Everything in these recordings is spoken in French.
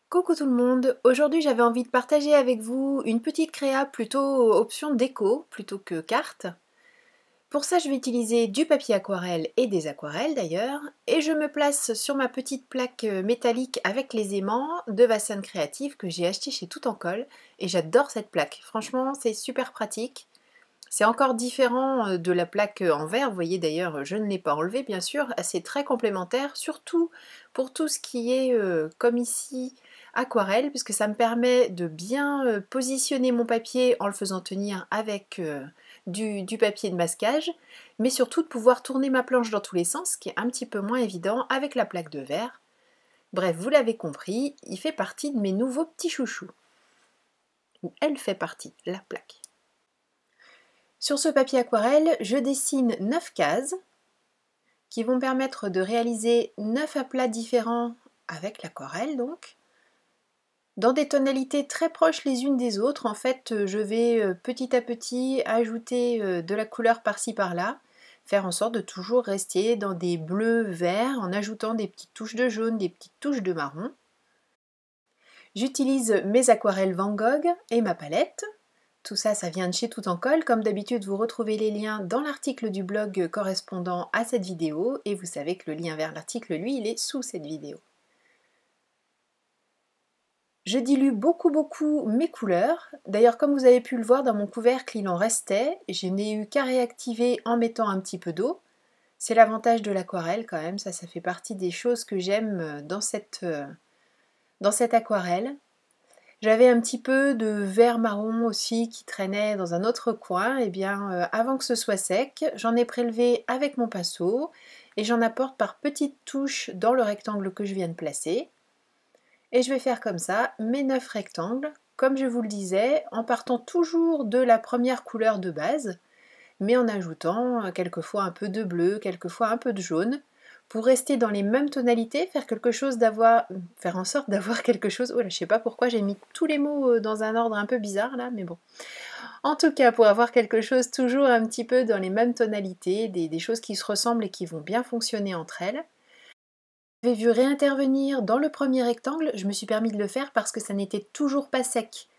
Coucou tout le monde, aujourd'hui j'avais envie de partager avec vous une petite créa plutôt option déco plutôt que carte. Pour ça je vais utiliser du papier aquarelle et des aquarelles d'ailleurs, et je me place sur ma petite plaque métallique avec les aimants de Vassane Créative que j'ai acheté chez Tout en Colle, et j'adore cette plaque, franchement c'est super pratique. C'est encore différent de la plaque en verre, vous voyez d'ailleurs je ne l'ai pas enlevée bien sûr, c'est très complémentaire, surtout pour tout ce qui est comme ici aquarelle, puisque ça me permet de bien positionner mon papier en le faisant tenir avec du papier de masquage, mais surtout de pouvoir tourner ma planche dans tous les sens, ce qui est un petit peu moins évident avec la plaque de verre. Bref, vous l'avez compris, il fait partie de mes nouveaux petits chouchous. Ou elle fait partie, la plaque. Sur ce papier aquarelle, je dessine 9 cases qui vont permettre de réaliser 9 aplats différents avec l'aquarelle donc, dans des tonalités très proches les unes des autres. En fait, je vais petit à petit ajouter de la couleur par-ci par-là, faire en sorte de toujours rester dans des bleus verts en ajoutant des petites touches de jaune, des petites touches de marron. J'utilise mes aquarelles Van Gogh et ma palette. Tout ça, ça vient de chez Tout en Colle. Comme d'habitude, vous retrouvez les liens dans l'article du blog correspondant à cette vidéo, et vous savez que le lien vers l'article, lui, il est sous cette vidéo. Je dilue beaucoup mes couleurs. D'ailleurs, comme vous avez pu le voir dans mon couvercle, il en restait. Je n'ai eu qu'à réactiver en mettant un petit peu d'eau. C'est l'avantage de l'aquarelle quand même, ça fait partie des choses que j'aime dans cette aquarelle. J'avais un petit peu de vert marron aussi qui traînait dans un autre coin. Et bien, avant que ce soit sec, j'en ai prélevé avec mon pinceau et j'en apporte par petites touches dans le rectangle que je viens de placer. Et je vais faire comme ça mes 9 rectangles, comme je vous le disais, en partant toujours de la première couleur de base, mais en ajoutant quelquefois un peu de bleu, quelquefois un peu de jaune, pour rester dans les mêmes tonalités, faire en sorte d'avoir quelque chose. Oh là, je sais pas pourquoi j'ai mis tous les mots dans un ordre un peu bizarre là, mais bon. En tout cas, pour avoir quelque chose toujours un petit peu dans les mêmes tonalités, des choses qui se ressemblent et qui vont bien fonctionner entre elles. J'avais vu réintervenir dans le premier rectangle, je me suis permis de le faire parce que ça n'était toujours pas sec.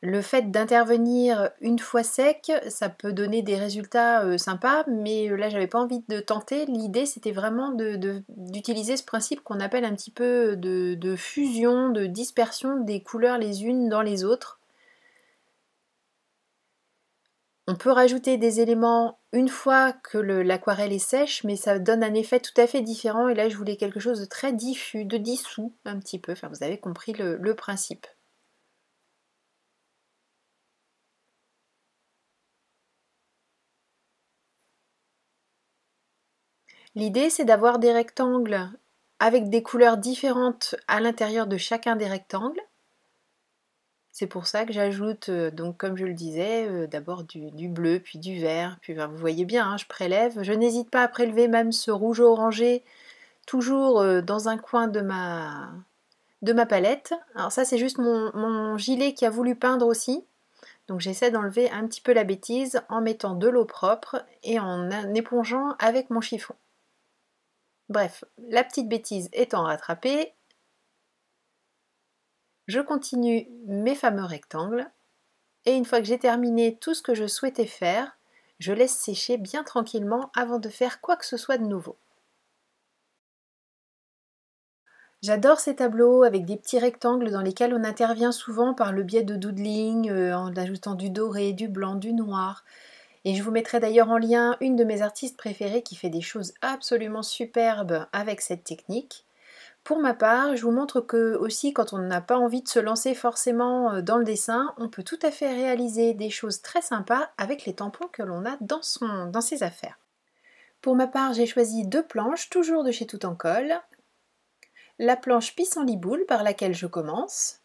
Le fait d'intervenir une fois sec, ça peut donner des résultats sympas, mais là j'avais pas envie de tenter. L'idée c'était vraiment d'utiliser ce principe qu'on appelle un petit peu de fusion, de dispersion des couleurs les unes dans les autres. On peut rajouter des éléments une fois que l'aquarelle est sèche, mais ça donne un effet tout à fait différent, et là je voulais quelque chose de très diffus, de dissous un petit peu, enfin vous avez compris le principe. L'idée, c'est d'avoir des rectangles avec des couleurs différentes à l'intérieur de chacun des rectangles. C'est pour ça que j'ajoute, donc comme je le disais, d'abord du bleu, puis du vert, puis vous voyez bien, hein, je prélève. Je n'hésite pas à prélever même ce rouge orangé, toujours dans un coin de ma palette. Alors ça, c'est juste mon gilet qui a voulu peindre aussi. Donc j'essaie d'enlever un petit peu la bêtise en mettant de l'eau propre et en épongeant avec mon chiffon. Bref, la petite bêtise étant rattrapée, je continue mes fameux rectangles, et une fois que j'ai terminé tout ce que je souhaitais faire, je laisse sécher bien tranquillement avant de faire quoi que ce soit de nouveau. J'adore ces tableaux avec des petits rectangles dans lesquels on intervient souvent par le biais de doodling, en ajoutant du doré, du blanc, du noir. Et je vous mettrai d'ailleurs en lien une de mes artistes préférées qui fait des choses absolument superbes avec cette technique. Pour ma part, je vous montre que aussi quand on n'a pas envie de se lancer forcément dans le dessin, on peut tout à fait réaliser des choses très sympas avec les tampons que l'on a dans ses affaires. Pour ma part, j'ai choisi 2 planches, toujours de chez Tout en Colle. La planche pissenlit-boule par laquelle je commence.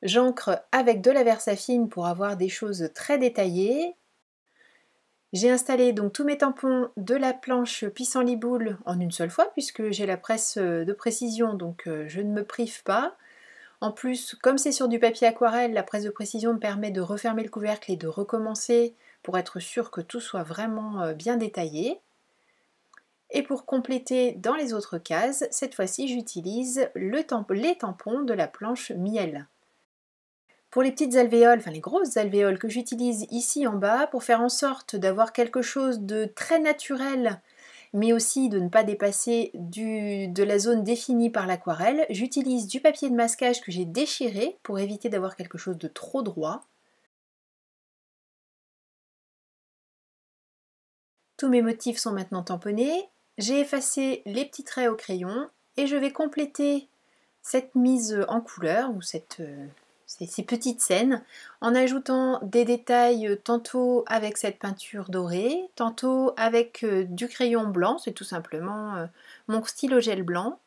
J'encre avec de la Versafine pour avoir des choses très détaillées. J'ai installé donc tous mes tampons de la planche pissenlit-boule en une seule fois puisque j'ai la presse de précision, donc je ne me prive pas. En plus, comme c'est sur du papier aquarelle, la presse de précision me permet de refermer le couvercle et de recommencer pour être sûr que tout soit vraiment bien détaillé. Et pour compléter dans les autres cases, cette fois-ci j'utilise les tampons de la planche miel. Pour les petites alvéoles, enfin les grosses alvéoles que j'utilise ici en bas, pour faire en sorte d'avoir quelque chose de très naturel, mais aussi de ne pas dépasser de la zone définie par l'aquarelle, j'utilise du papier de masquage que j'ai déchiré pour éviter d'avoir quelque chose de trop droit. Tous mes motifs sont maintenant tamponnés. J'ai effacé les petits traits au crayon et je vais compléter cette mise en couleur ou ces petites scènes en ajoutant des détails tantôt avec cette peinture dorée, tantôt avec du crayon blanc, c'est tout simplement mon stylo gel blanc,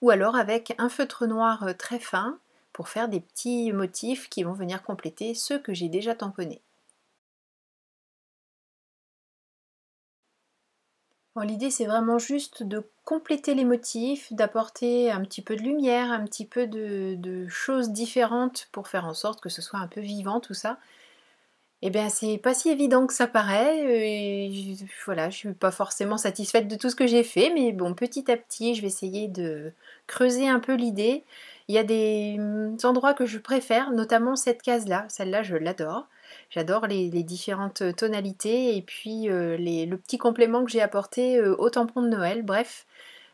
ou alors avec un feutre noir très fin pour faire des petits motifs qui vont venir compléter ceux que j'ai déjà tamponnés. Bon, l'idée c'est vraiment juste de compléter les motifs, d'apporter un petit peu de lumière, un petit peu de choses différentes pour faire en sorte que ce soit un peu vivant tout ça. Eh bien c'est pas si évident que ça paraît, voilà, je suis pas forcément satisfaite de tout ce que j'ai fait, mais bon, petit à petit je vais essayer de creuser un peu l'idée. Il y a des endroits que je préfère, notamment cette case-là, celle-là je l'adore. J'adore les différentes tonalités et puis le petit complément que j'ai apporté au tampon de Noël. Bref,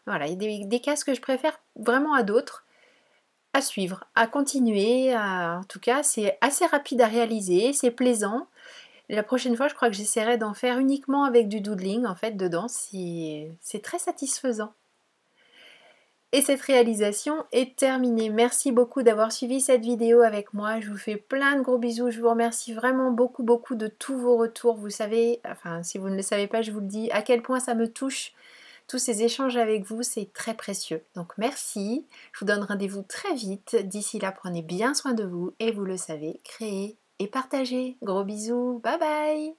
voilà, il y a des cases que je préfère vraiment à d'autres. À suivre, à continuer, en tout cas c'est assez rapide à réaliser, c'est plaisant. La prochaine fois je crois que j'essaierai d'en faire uniquement avec du doodling en fait dedans, c'est très satisfaisant. Et cette réalisation est terminée. Merci beaucoup d'avoir suivi cette vidéo avec moi. Je vous fais plein de gros bisous. Je vous remercie vraiment beaucoup de tous vos retours. Vous savez, enfin si vous ne le savez pas, je vous le dis, à quel point ça me touche. Tous ces échanges avec vous, c'est très précieux. Donc merci. Je vous donne rendez-vous très vite. D'ici là, prenez bien soin de vous et vous le savez, créez et partagez. Gros bisous. Bye bye.